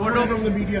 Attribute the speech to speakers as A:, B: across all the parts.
A: From the media.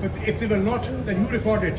A: But if they were not, then you record it.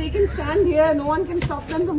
B: they can stand here, no one can stop them from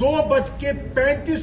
A: 2:35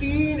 A: 3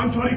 A: I'm sorry.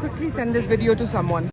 B: quickly send this video to someone.